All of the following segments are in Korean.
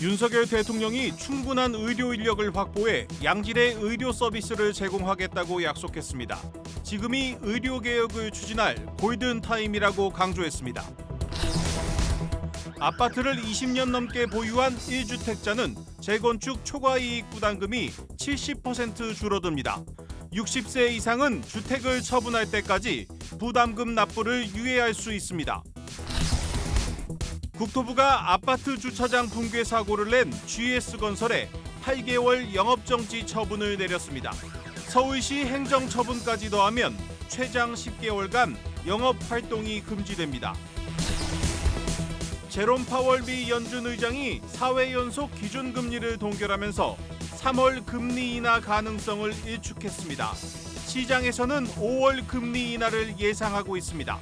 윤석열 대통령이 충분한 의료 인력을 확보해 양질의 의료 서비스를 제공하겠다고 약속했습니다. 지금이 의료 개혁을 추진할 골든 타임이라고 강조했습니다. 아파트를 20년 넘게 보유한 1주택자는 재건축 초과이익 부담금이 70% 줄어듭니다. 60세 이상은 주택을 처분할 때까지 부담금 납부를 유예할 수 있습니다. 국토부가 아파트 주차장 붕괴 사고를 낸 GS건설에 8개월 영업정지 처분을 내렸습니다. 서울시 행정처분까지 더하면 최장 10개월간 영업활동이 금지됩니다. 제롬 파월비 연준 의장이 4회 연속 기준금리를 동결하면서 3월 금리 인하 가능성을 일축했습니다. 시장에서는 5월 금리 인하를 예상하고 있습니다.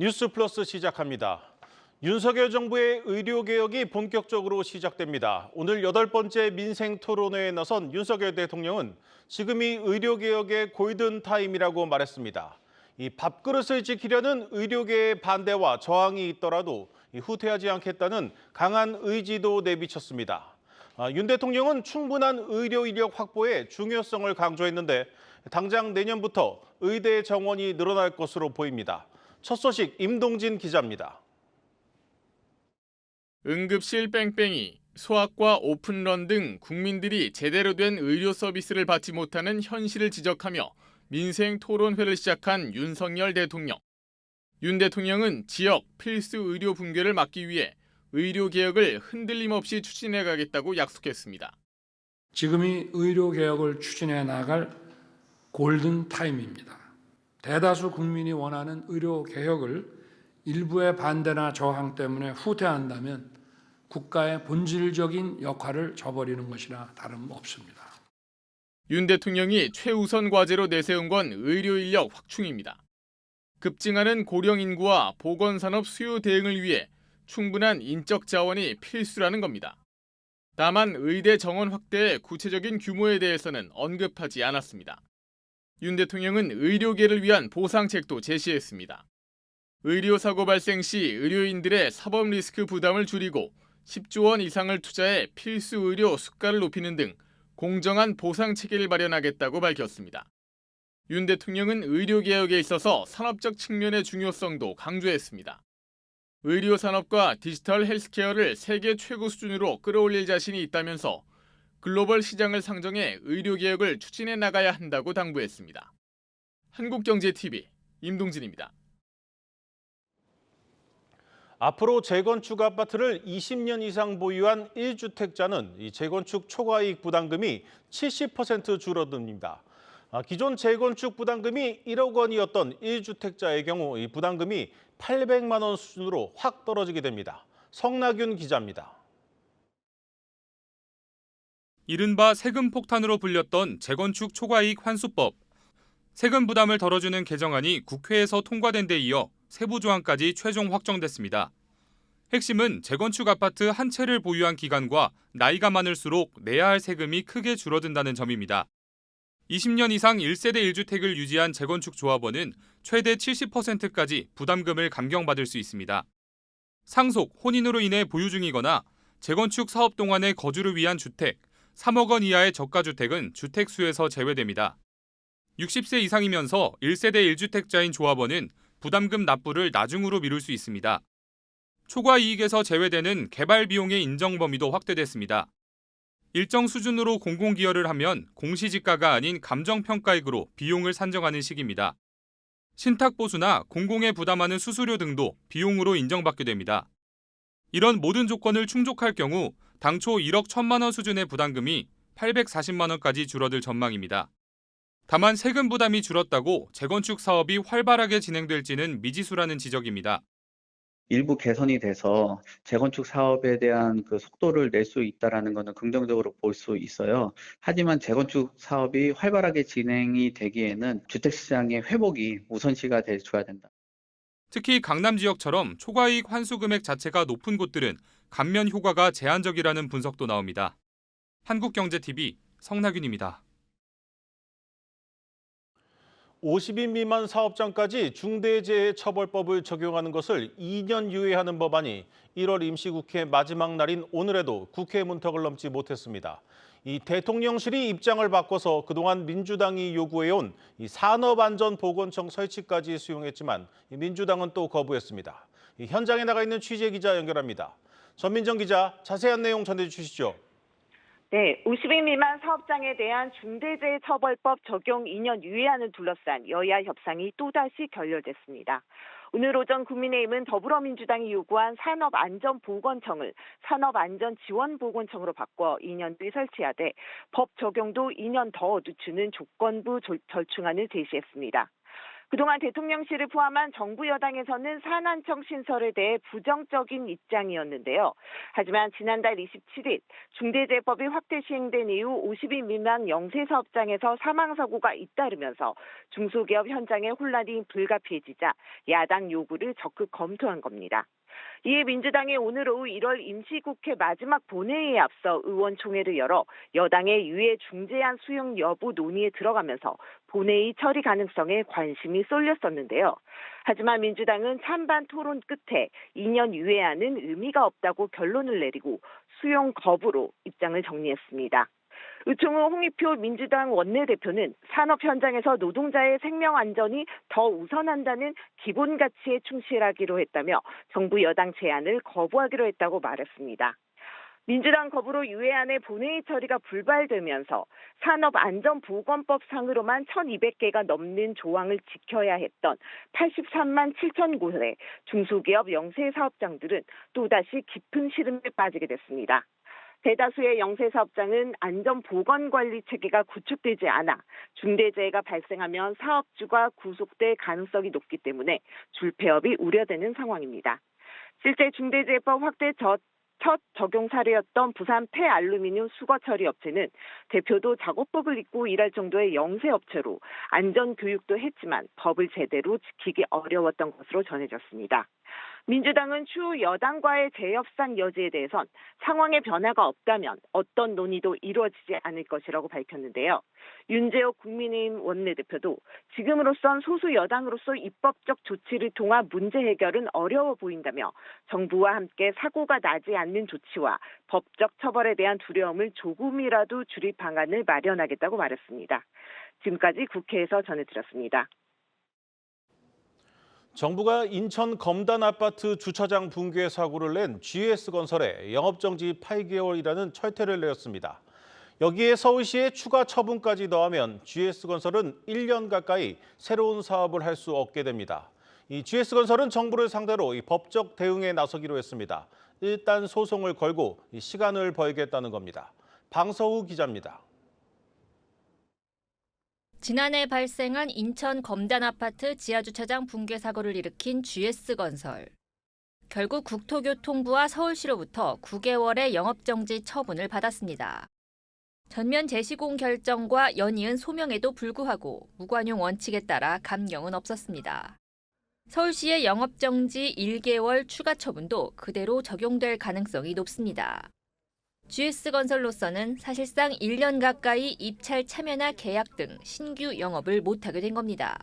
뉴스 플러스 시작합니다. 윤석열 정부의 의료개혁이 본격적으로 시작됩니다. 오늘 8번째 민생토론회에 나선 윤석열 대통령은 지금이 의료개혁의 골든타임이라고 말했습니다. 이 밥그릇을 지키려는 의료계의 반대와 저항이 있더라도 후퇴하지 않겠다는 강한 의지도 내비쳤습니다. 윤 대통령은 충분한 의료 인력 확보의 중요성을 강조했는데 당장 내년부터 의대 정원이 늘어날 것으로 보입니다. 첫 소식 임동진 기자입니다. 응급실 뺑뺑이, 소아과 오픈런 등 국민들이 제대로 된 의료 서비스를 받지 못하는 현실을 지적하며 민생 토론회를 시작한 윤석열 대통령. 윤 대통령은 지역 필수 의료 붕괴를 막기 위해 의료 개혁을 흔들림 없이 추진해 가겠다고 약속했습니다. 지금이 의료 개혁을 추진해 나갈 골든 타임입니다. 대다수 국민이 원하는 의료 개혁을 일부의 반대나 저항 때문에 후퇴한다면 국가의 본질적인 역할을 저버리는 것이나 다름없습니다. 윤 대통령이 최우선 과제로 내세운 건 의료 인력 확충입니다. 급증하는 고령 인구와 보건산업 수요 대응을 위해 충분한 인적 자원이 필수라는 겁니다. 다만 의대 정원 확대의 구체적인 규모에 대해서는 언급하지 않았습니다. 윤 대통령은 의료계를 위한 보상책도 제시했습니다. 의료사고 발생 시 의료인들의 사법 리스크 부담을 줄이고 10조 원 이상을 투자해 필수 의료 수가를 높이는 등 공정한 보상 체계를 마련하겠다고 밝혔습니다. 윤 대통령은 의료개혁에 있어서 산업적 측면의 중요성도 강조했습니다. 의료산업과 디지털 헬스케어를 세계 최고 수준으로 끌어올릴 자신이 있다면서 글로벌 시장을 상정해 의료개혁을 추진해 나가야 한다고 당부했습니다. 한국경제TV 임동진입니다. 앞으로 재건축 아파트를 20년 이상 보유한 1주택자는 이 재건축 초과이익 부담금이 70% 줄어듭니다. 기존 재건축 부담금이 1억 원이었던 1주택자의 경우 이 부담금이 800만 원 수준으로 확 떨어지게 됩니다. 성나균 기자입니다. 이른바 세금 폭탄으로 불렸던 재건축 초과이익 환수법. 세금 부담을 덜어주는 개정안이 국회에서 통과된 데 이어 세부 조항까지 최종 확정됐습니다. 핵심은 재건축 아파트 한 채를 보유한 기간과 나이가 많을수록 내야 할 세금이 크게 줄어든다는 점입니다. 20년 이상 1세대 1주택을 유지한 재건축 조합원은 최대 70%까지 부담금을 감경받을 수 있습니다. 상속, 혼인으로 인해 보유 중이거나 재건축 사업 동안의 거주를 위한 주택, 3억 원 이하의 저가주택은 주택수에서 제외됩니다. 60세 이상이면서 1세대 1주택자인 조합원은 부담금 납부를 나중으로 미룰 수 있습니다. 초과 이익에서 제외되는 개발 비용의 인정 범위도 확대됐습니다. 일정 수준으로 공공기여를 하면 공시지가가 아닌 감정평가액으로 비용을 산정하는 식입니다. 신탁보수나 공공에 부담하는 수수료 등도 비용으로 인정받게 됩니다. 이런 모든 조건을 충족할 경우 당초 1억 1천만 원 수준의 부담금이 840만 원까지 줄어들 전망입니다. 다만 세금 부담이 줄었다고 재건축 사업이 활발하게 진행될지는 미지수라는 지적입니다. 일부 개선이 돼서 재건축 사업에 대한 그 속도를 낼 수 있다라는 것은 긍정적으로 볼 수 있어요. 하지만 재건축 사업이 활발하게 진행이 되기에는 주택시장의 회복이 우선시가 돼줘야 된다. 특히 강남 지역처럼 초과이익 환수 금액 자체가 높은 곳들은 감면 효과가 제한적이라는 분석도 나옵니다. 한국경제TV 성낙윤입니다. 50인 미만 사업장까지 중대재해처벌법을 적용하는 것을 2년 유예하는 법안이 1월 임시국회 마지막 날인 오늘에도 국회 문턱을 넘지 못했습니다. 이 대통령실이 입장을 바꿔서 그동안 민주당이 요구해온 이 산업안전보건청 설치까지 수용했지만 민주당은 또 거부했습니다. 이 현장에 나가 있는 취재기자 연결합니다. 전민정 기자, 자세한 내용 전해주시죠. 네, 50인 미만 사업장에 대한 중대재해처벌법 적용 2년 유예안을 둘러싼 여야 협상이 또다시 결렬됐습니다. 오늘 오전 국민의힘은 더불어민주당이 요구한 산업안전보건청을 산업안전지원보건청으로 바꿔 2년 뒤 설치하되 법 적용도 2년 더 늦추는 조건부 절충안을 제시했습니다. 그동안 대통령실을 포함한 정부 여당에서는 산안청 신설에 대해 부정적인 입장이었는데요. 하지만 지난달 27일 중대재해법이 확대 시행된 이후 50인 미만 영세사업장에서 사망사고가 잇따르면서 중소기업 현장의 혼란이 불가피해지자 야당 요구를 적극 검토한 겁니다. 이에 민주당이 오늘 오후 1월 임시국회 마지막 본회의에 앞서 의원총회를 열어 여당의 유예 중재안 수용 여부 논의에 들어가면서 본회의 처리 가능성에 관심이 쏠렸었는데요. 하지만 민주당은 찬반 토론 끝에 2년 유예안은 의미가 없다고 결론을 내리고 수용 거부로 입장을 정리했습니다. 의총우 홍익표 민주당 원내대표는 산업 현장에서 노동자의 생명 안전이 더 우선한다는 기본 가치에 충실하기로 했다며 정부 여당 제안을 거부하기로 했다고 말했습니다. 민주당 거부로 유예안의 본회의 처리가 불발되면서 산업안전보건법 상으로만 1,200개가 넘는 조항을 지켜야 했던 83만 7천 곳의 중소기업 영세사업장들은 또다시 깊은 시름에 빠지게 됐습니다. 대다수의 영세사업장은 안전보건관리 체계가 구축되지 않아 중대재해가 발생하면 사업주가 구속될 가능성이 높기 때문에 줄폐업이 우려되는 상황입니다. 실제 중대재해법 확대 첫 적용 사례였던 부산 폐알루미늄 수거처리 업체는 대표도 작업복을 입고 일할 정도의 영세업체로 안전교육도 했지만 법을 제대로 지키기 어려웠던 것으로 전해졌습니다. 민주당은 추후 여당과의 재협상 여지에 대해선 상황의 변화가 없다면 어떤 논의도 이루어지지 않을 것이라고 밝혔는데요. 윤재옥 국민의힘 원내대표도 지금으로선 소수 여당으로서 입법적 조치를 통한 문제 해결은 어려워 보인다며 정부와 함께 사고가 나지 않는 조치와 법적 처벌에 대한 두려움을 조금이라도 줄일 방안을 마련하겠다고 말했습니다. 지금까지 국회에서 전해드렸습니다. 정부가 인천 검단 아파트 주차장 붕괴 사고를 낸 GS건설에 영업정지 8개월이라는 철퇴를 내렸습니다. 여기에 서울시의 추가 처분까지 더하면 GS건설은 1년 가까이 새로운 사업을 할 수 없게 됩니다. 이 GS건설은 정부를 상대로 법적 대응에 나서기로 했습니다. 일단 소송을 걸고 시간을 벌겠다는 겁니다. 방서우 기자입니다. 지난해 발생한 인천 검단 아파트 지하주차장 붕괴 사고를 일으킨 GS건설. 결국 국토교통부와 서울시로부터 9개월의 영업정지 처분을 받았습니다. 전면 재시공 결정과 연이은 소명에도 불구하고 무관용 원칙에 따라 감경은 없었습니다. 서울시의 영업정지 1개월 추가 처분도 그대로 적용될 가능성이 높습니다. GS건설로서는 사실상 1년 가까이 입찰 참여나 계약 등 신규 영업을 못하게 된 겁니다.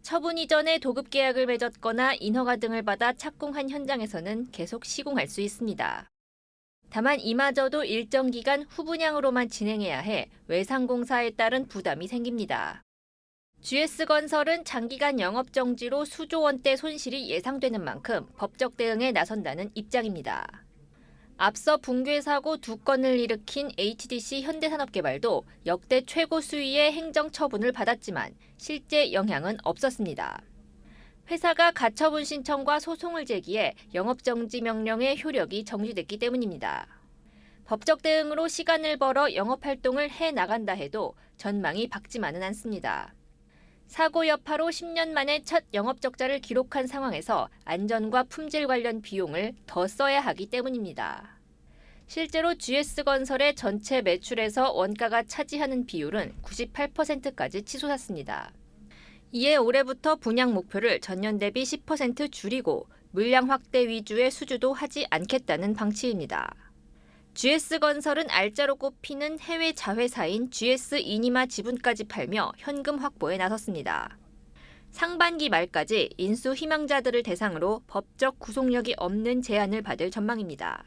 처분 이전에 도급 계약을 맺었거나 인허가 등을 받아 착공한 현장에서는 계속 시공할 수 있습니다. 다만 이마저도 일정 기간 후분양으로만 진행해야 해 외상공사에 따른 부담이 생깁니다. GS건설은 장기간 영업정지로 수조 원대 손실이 예상되는 만큼 법적 대응에 나선다는 입장입니다. 앞서 붕괴 사고 2건을 일으킨 HDC 현대산업개발도 역대 최고 수위의 행정 처분을 받았지만 실제 영향은 없었습니다. 회사가 가처분 신청과 소송을 제기해 영업정지 명령의 효력이 정지됐기 때문입니다. 법적 대응으로 시간을 벌어 영업활동을 해나간다 해도 전망이 밝지만은 않습니다. 사고 여파로 10년 만에 첫 영업적자를 기록한 상황에서 안전과 품질 관련 비용을 더 써야 하기 때문입니다. 실제로 GS건설의 전체 매출에서 원가가 차지하는 비율은 98%까지 치솟았습니다. 이에 올해부터 분양 목표를 전년 대비 10% 줄이고 물량 확대 위주의 수주도 하지 않겠다는 방침입니다. GS건설은 알짜로 꼽히는 해외 자회사인 GS 이니마 지분까지 팔며 현금 확보에 나섰습니다. 상반기 말까지 인수 희망자들을 대상으로 법적 구속력이 없는 제안을 받을 전망입니다.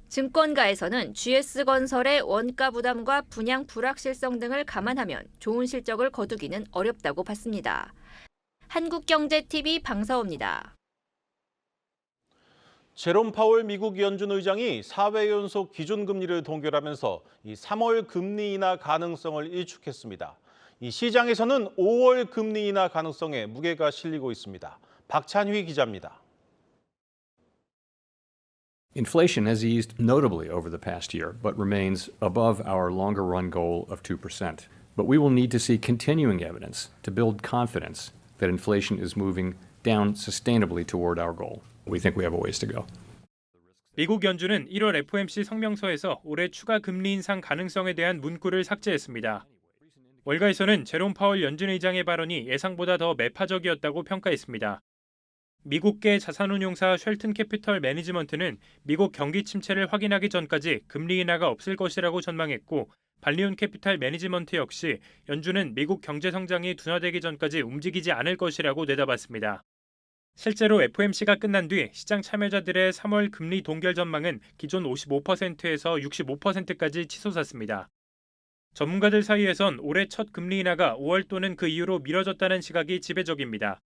증권가에서는 GS건설의 원가 부담과 분양 불확실성 등을 감안하면 좋은 실적을 거두기는 어렵다고 봤습니다. 한국경제TV 방서호입니다. 제롬 파월 미국 연준 의장이 4회 연속 기준금리를 동결하면서 이 3월 금리 인하 가능성을 일축했습니다. 이 시장에서는 5월 금리 인하 가능성에 무게가 실리고 있습니다. 박찬휘 기자입니다. Inflation has eased notably over the past year, but remains above our longer-run goal of 2%. But we will need to see continuing evidence to build confidence that inflation is moving down sustainably toward our goal. We think we have a ways to go. 미국 연준은 1월 FOMC 성명서에서 올해 추가 금리 인상 가능성에 대한 문구를 삭제했습니다. 월가에서는 제롬 파월 연준 의장의 발언이 예상보다 더 매파적이었다고 평가했습니다. 미국계 자산운용사 쉘튼 캐피털 매니지먼트는 미국 경기 침체를 확인하기 전까지 금리 인하가 없을 것이라고 전망했고, 발리온 캐피탈 매니지먼트 역시 연준은 미국 경제 성장이 둔화되기 전까지 움직이지 않을 것이라고 내다봤습니다. 실제로 FOMC가 끝난 뒤 시장 참여자들의 3월 금리 동결 전망은 기존 55%에서 65%까지 치솟았습니다. 전문가들 사이에선 올해 첫 금리 인하가 5월 또는 그 이후로 미뤄졌다는 시각이 지배적입니다.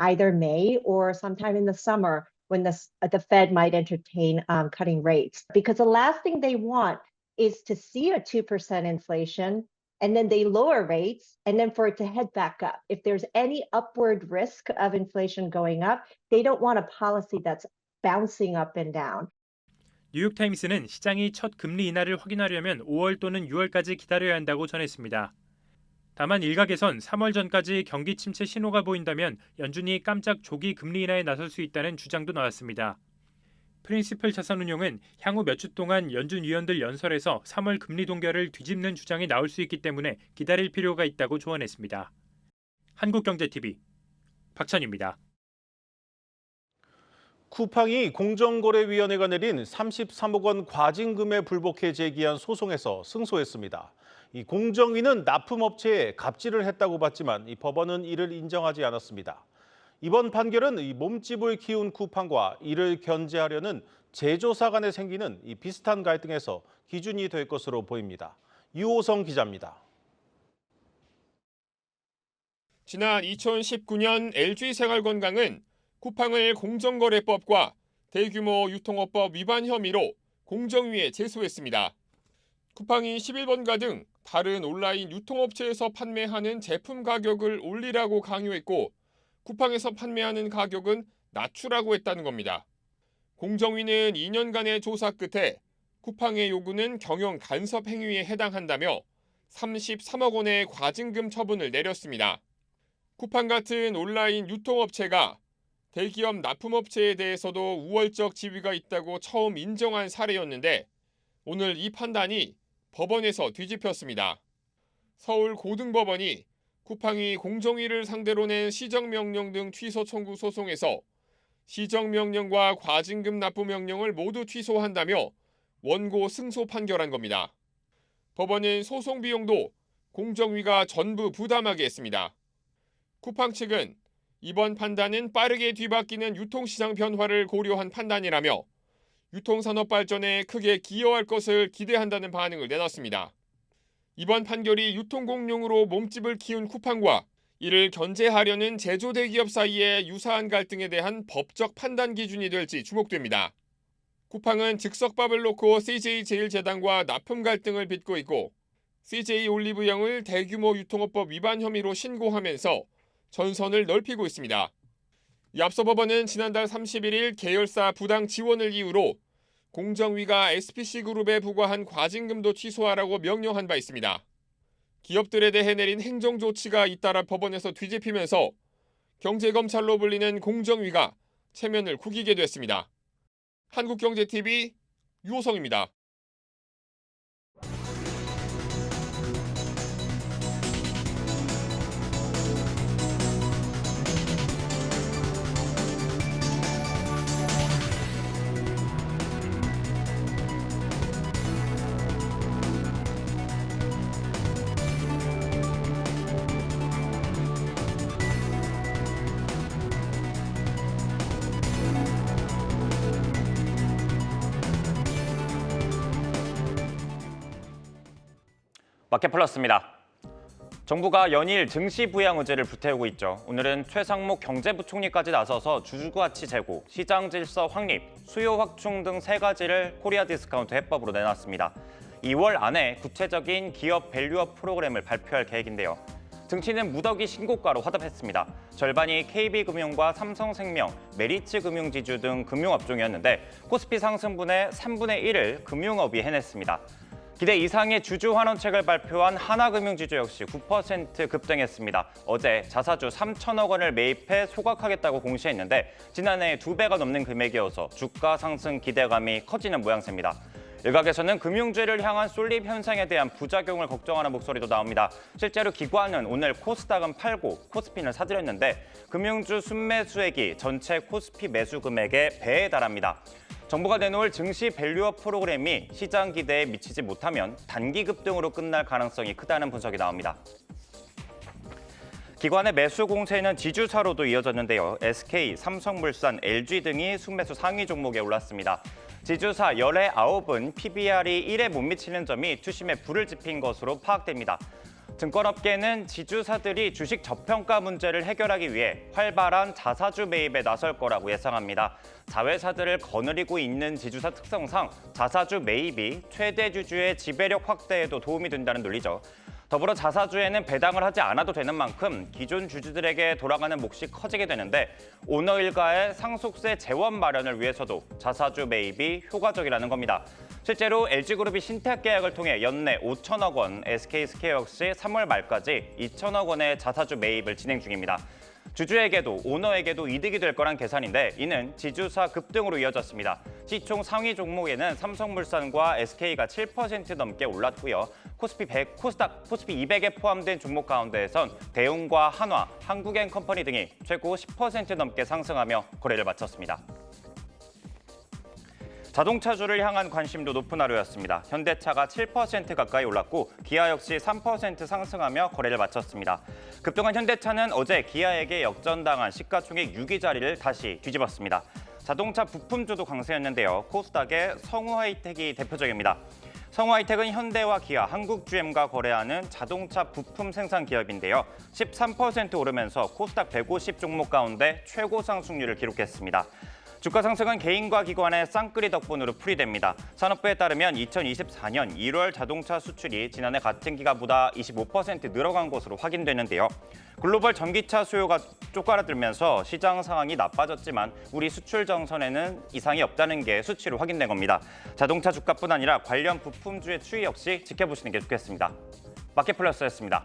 Either May or sometime in the summer when the Fed might entertain cutting rates. Because the last thing they want is to see a 2% inflation and then they lower rates and then for it to head back up. If there's any upward risk of inflation going up, they don't want a policy that's bouncing up and down. 뉴욕타임스는 시장이 첫 금리 인하를 확인하려면 5월 또는 6월까지 기다려야 한다고 전했습니다. 다만 일각에선 3월 전까지 경기 침체 신호가 보인다면 연준이 깜짝 조기 금리 인하에 나설 수 있다는 주장도 나왔습니다. 프린시플 자산운용은 향후 몇 주 동안 연준 위원들 연설에서 3월 금리 동결을 뒤집는 주장이 나올 수 있기 때문에 기다릴 필요가 있다고 조언했습니다. 한국경제TV 박찬입니다. 쿠팡이 공정거래위원회가 내린 33억 원 과징금에 불복해 제기한 소송에서 승소했습니다. 이 공정위는 납품업체에 갑질을 했다고 봤지만 이 법원은 이를 인정하지 않았습니다. 이번 판결은 이 몸집을 키운 쿠팡과 이를 견제하려는 제조사 간에 생기는 이 비슷한 갈등에서 기준이 될 것으로 보입니다. 유호성 기자입니다. 지난 2019년 LG생활건강은 쿠팡을 공정거래법과 대규모 유통업법 위반 혐의로 공정위에 제소했습니다. 쿠팡이 11번가 등 다른 온라인 유통업체에서 판매하는 제품 가격을 올리라고 강요했고 쿠팡에서 판매하는 가격은 낮추라고 했다는 겁니다. 공정위는 2년간의 조사 끝에 쿠팡의 요구는 경영 간섭 행위에 해당한다며 33억 원의 과징금 처분을 내렸습니다. 쿠팡 같은 온라인 유통업체가 대기업 납품업체에 대해서도 우월적 지위가 있다고 처음 인정한 사례였는데 오늘 이 판단이 법원에서 뒤집혔습니다. 서울 고등법원이 쿠팡이 공정위를 상대로 낸 시정명령 등 취소 청구 소송에서 시정명령과 과징금 납부 명령을 모두 취소한다며 원고 승소 판결한 겁니다. 법원은 소송 비용도 공정위가 전부 부담하게 했습니다. 쿠팡 측은 이번 판단은 빠르게 뒤바뀌는 유통시장 변화를 고려한 판단이라며 유통산업 발전에 크게 기여할 것을 기대한다는 반응을 내놨습니다. 이번 판결이 유통공룡으로 몸집을 키운 쿠팡과 이를 견제하려는 제조 대기업 사이의 유사한 갈등에 대한 법적 판단 기준이 될지 주목됩니다. 쿠팡은 즉석밥을 놓고 CJ제일제당과 납품 갈등을 빚고 있고 CJ올리브영을 대규모 유통업법 위반 혐의로 신고하면서 전선을 넓히고 있습니다. 앞서 법원은 지난달 31일 계열사 부당 지원을 이유로 공정위가 SPC그룹에 부과한 과징금도 취소하라고 명령한 바 있습니다. 기업들에 대해 내린 행정조치가 잇따라 법원에서 뒤집히면서 경제검찰로 불리는 공정위가 체면을 구기게 됐습니다. 한국경제TV 유호성입니다. 마켓플러스입니다. 정부가 연일 증시 부양 의제를 불태우고 있죠. 오늘은 최상목 경제부총리까지 나서서 주주가치 제고, 시장 질서 확립, 수요 확충 등 3가지를 코리아 디스카운트 해법으로 내놨습니다. 2월 안에 구체적인 기업 밸류업 프로그램을 발표할 계획인데요. 증시는 무더기 신고가로 화답했습니다. 절반이 KB금융과 삼성생명, 메리츠금융지주 등 금융업종이었는데 코스피 상승분의 3분의 1을 금융업이 해냈습니다. 기대 이상의 주주 환원책을 발표한 하나금융지주 역시 9% 급등했습니다. 어제 자사주 3천억 원을 매입해 소각하겠다고 공시했는데 지난해 2배가 넘는 금액이어서 주가 상승 기대감이 커지는 모양새입니다. 일각에서는 금융주를 향한 쏠림 현상에 대한 부작용을 걱정하는 목소리도 나옵니다. 실제로 기관은 오늘 코스닥은 팔고 코스피는 사들였는데 금융주 순매수액이 전체 코스피 매수 금액의 배에 달합니다. 정부가 내놓을 증시 밸류업 프로그램이 시장 기대에 미치지 못하면 단기 급등으로 끝날 가능성이 크다는 분석이 나옵니다. 기관의 매수 공세는 지주사로도 이어졌는데요. SK, 삼성물산, LG 등이 순매수 상위 종목에 올랐습니다. 지주사 19은 PBR이 1에 못 미치는 점이 투심에 불을 지핀 것으로 파악됩니다. 증권업계는 지주사들이 주식 저평가 문제를 해결하기 위해 활발한 자사주 매입에 나설 거라고 예상합니다. 자회사들을 거느리고 있는 지주사 특성상 자사주 매입이 최대 주주의 지배력 확대에도 도움이 된다는 논리죠. 더불어 자사주에는 배당을 하지 않아도 되는 만큼 기존 주주들에게 돌아가는 몫이 커지게 되는데 오너 일가의 상속세 재원 마련을 위해서도 자사주 매입이 효과적이라는 겁니다. 실제로 LG그룹이 신탁 계약을 통해 연내 5천억 원, SK스퀘어 역시 3월 말까지 2천억 원의 자사주 매입을 진행 중입니다. 주주에게도 오너에게도 이득이 될 거란 계산인데 이는 지주사 급등으로 이어졌습니다. 시총 상위 종목에는 삼성물산과 SK가 7% 넘게 올랐고요. 코스피 200에 포함된 종목 가운데에선 대웅과 한화, 한국앤컴퍼니 등이 최고 10% 넘게 상승하며 거래를 마쳤습니다. 자동차주를 향한 관심도 높은 하루였습니다. 현대차가 7% 가까이 올랐고 기아 역시 3% 상승하며 거래를 마쳤습니다. 급등한 현대차는 어제 기아에게 역전당한 시가총액 6위 자리를 다시 뒤집었습니다. 자동차 부품주도 강세였는데요. 코스닥의 성우하이텍이 대표적입니다. 성우하이텍은 현대와 기아, 한국GM과 거래하는 자동차 부품 생산 기업인데요. 13% 오르면서 코스닥 150 종목 가운데 최고 상승률을 기록했습니다. 주가 상승은 개인과 기관의 쌍끌이 덕분으로 풀이됩니다. 산업부에 따르면 2024년 1월 자동차 수출이 지난해 같은 기간보다 25% 늘어간 것으로 확인되는데요. 글로벌 전기차 수요가 쪼그라들면서 시장 상황이 나빠졌지만 우리 수출 정선에는 이상이 없다는 게 수치로 확인된 겁니다. 자동차 주가뿐 아니라 관련 부품주의 추이 역시 지켜보시는 게 좋겠습니다. 마켓플러스였습니다.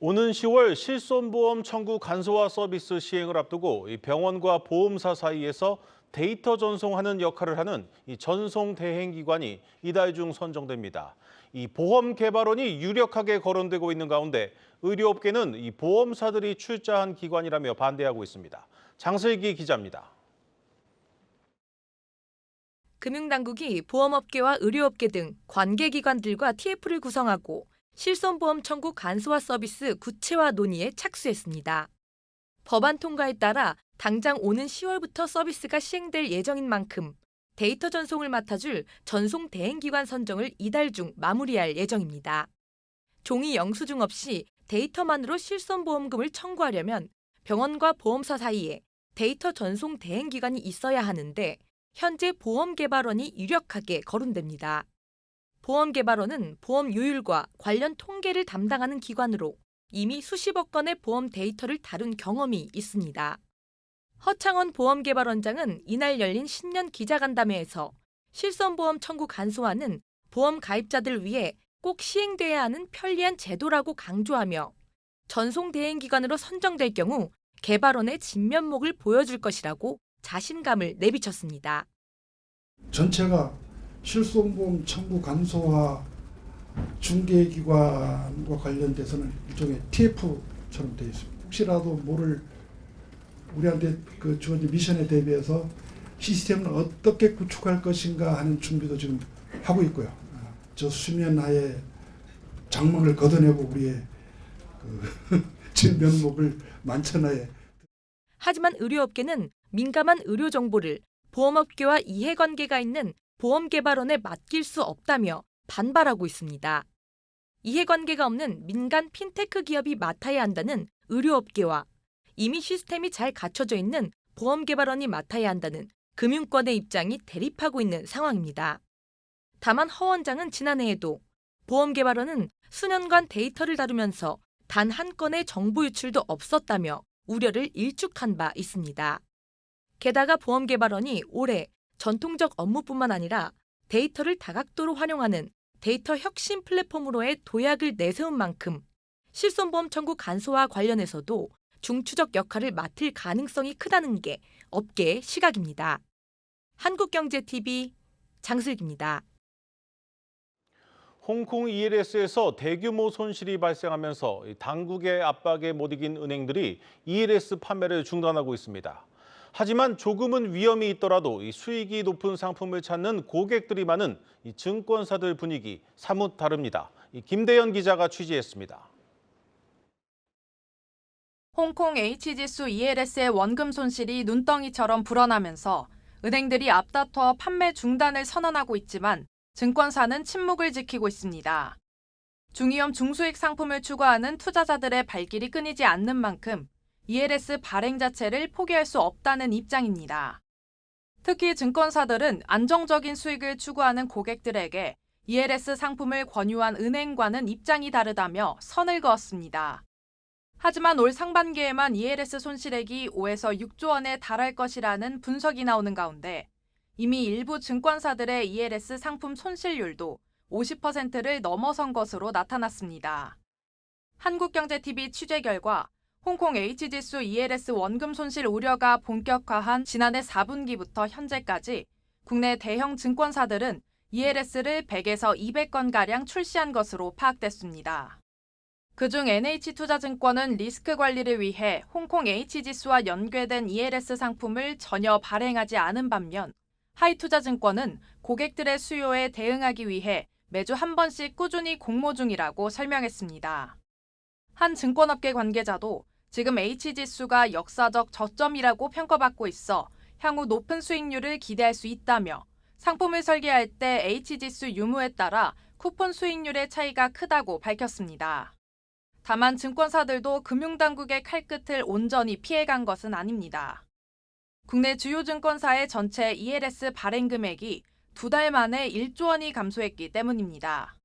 오는 10월 실손보험 청구 간소화 서비스 시행을 앞두고 병원과 보험사 사이에서 데이터 전송하는 역할을 하는 이 전송 대행기관이 이달 중 선정됩니다. 이 보험 개발원이 유력하게 거론되고 있는 가운데 의료업계는 이 보험사들이 출자한 기관이라며 반대하고 있습니다. 장슬기 기자입니다. 금융당국이 보험업계와 의료업계 등 관계기관들과 TF를 구성하고 실손보험 청구 간소화 서비스 구체화 논의에 착수했습니다. 법안 통과에 따라 당장 오는 10월부터 서비스가 시행될 예정인 만큼 데이터 전송을 맡아줄 전송 대행기관 선정을 이달 중 마무리할 예정입니다. 종이 영수증 없이 데이터만으로 실손보험금을 청구하려면 병원과 보험사 사이에 데이터 전송 대행기관이 있어야 하는데 현재 보험개발원이 유력하게 거론됩니다. 보험개발원은 보험 요율과 관련 통계를 담당하는 기관으로 이미 수십억 건의 보험 데이터를 다룬 경험이 있습니다. 허창원 보험개발원장은 이날 열린 신년 기자간담회에서 실손보험 청구 간소화는 보험 가입자들 위해 꼭 시행돼야 하는 편리한 제도라고 강조하며 전송 대행기관으로 선정될 경우 개발원의 진면목을 보여줄 것이라고 자신감을 내비쳤습니다. 전체가 실손보험 청구 간소화 중개기관과 관련돼서는 일종의 TF처럼 되어 있습니다. 혹시라도 우리한테 그 주어진 미션에 대비해서 시스템을 어떻게 구축할 것인가 하는 준비도 지금 하고 있고요. 저 수면 하에 장막을 걷어내고 우리의 진 면목을 만천하에. 하지만 의료업계는 민감한 의료 정보를 보험업계와 이해관계가 있는 보험개발원에 맡길 수 없다며 반발하고 있습니다. 이해관계가 없는 민간 핀테크 기업이 맡아야 한다는 의료업계와 이미 시스템이 잘 갖춰져 있는 보험개발원이 맡아야 한다는 금융권의 입장이 대립하고 있는 상황입니다. 다만 허 원장은 지난해에도 보험개발원은 수년간 데이터를 다루면서 단 한 건의 정보 유출도 없었다며 우려를 일축한 바 있습니다. 게다가 보험개발원이 올해 전통적 업무뿐만 아니라 데이터를 다각도로 활용하는 데이터 혁신 플랫폼으로의 도약을 내세운 만큼 실손보험 청구 간소화 관련해서도 중추적 역할을 맡을 가능성이 크다는 게 업계의 시각입니다. 한국경제TV 장슬기입니다. 홍콩 ELS에서 대규모 손실이 발생하면서 당국의 압박에 못 이긴 은행들이 ELS 판매를 중단하고 있습니다. 하지만 조금은 위험이 있더라도 수익이 높은 상품을 찾는 고객들이 많은 증권사들 분위기 사뭇 다릅니다. 김대현 기자가 취재했습니다. 홍콩 H지수 ELS의 원금 손실이 눈덩이처럼 불어나면서 은행들이 앞다퉈 판매 중단을 선언하고 있지만 증권사는 침묵을 지키고 있습니다. 중위험 중수익 상품을 추구하는 투자자들의 발길이 끊이지 않는 만큼 ELS 발행 자체를 포기할 수 없다는 입장입니다. 특히 증권사들은 안정적인 수익을 추구하는 고객들에게 ELS 상품을 권유한 은행과는 입장이 다르다며 선을 그었습니다. 하지만 올 상반기에만 ELS 손실액이 5에서 6조 원에 달할 것이라는 분석이 나오는 가운데 이미 일부 증권사들의 ELS 상품 손실률도 50%를 넘어선 것으로 나타났습니다. 한국경제TV 취재 결과 홍콩 H지수 ELS 원금 손실 우려가 본격화한 지난해 4분기부터 현재까지 국내 대형 증권사들은 ELS를 100에서 200건가량 출시한 것으로 파악됐습니다. 그중 NH투자증권은 리스크 관리를 위해 홍콩 H지수와 연계된 ELS 상품을 전혀 발행하지 않은 반면 하이투자증권은 고객들의 수요에 대응하기 위해 매주 한 번씩 꾸준히 공모 중이라고 설명했습니다. 한 증권업계 관계자도 지금 H지수가 역사적 저점이라고 평가받고 있어 향후 높은 수익률을 기대할 수 있다며 상품을 설계할 때 H지수 유무에 따라 쿠폰 수익률의 차이가 크다고 밝혔습니다. 다만 증권사들도 금융당국의 칼끝을 온전히 피해간 것은 아닙니다. 국내 주요 증권사의 전체 ELS 발행 금액이 2달 만에 1조 원이 감소했기 때문입니다.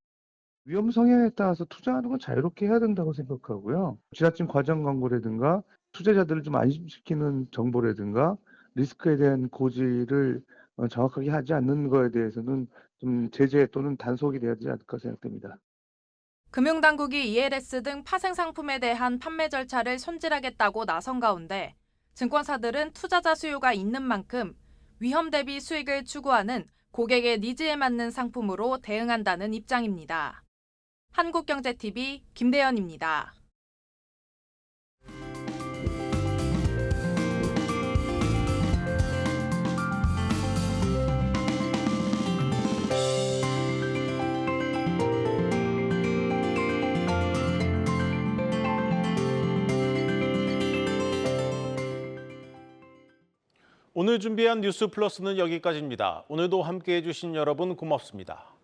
위험 성향에 따라서 투자하는 건 자유롭게 해야 된다고 생각하고요. 지나친 과장 광고라든가 투자자들을 좀 안심시키는 정보라든가 리스크에 대한 고지를 정확하게 하지 않는 거에 대해서는 좀 제재 또는 단속이 돼야 되지 않을까 생각됩니다. 금융당국이 ELS 등 파생 상품에 대한 판매 절차를 손질하겠다고 나선 가운데 증권사들은 투자자 수요가 있는 만큼 위험 대비 수익을 추구하는 고객의 니즈에 맞는 상품으로 대응한다는 입장입니다. 한국경제TV 김대현입니다. 오늘 준비한 뉴스 플러스는 여기까지입니다. 오늘도 함께해 주신 여러분 고맙습니다.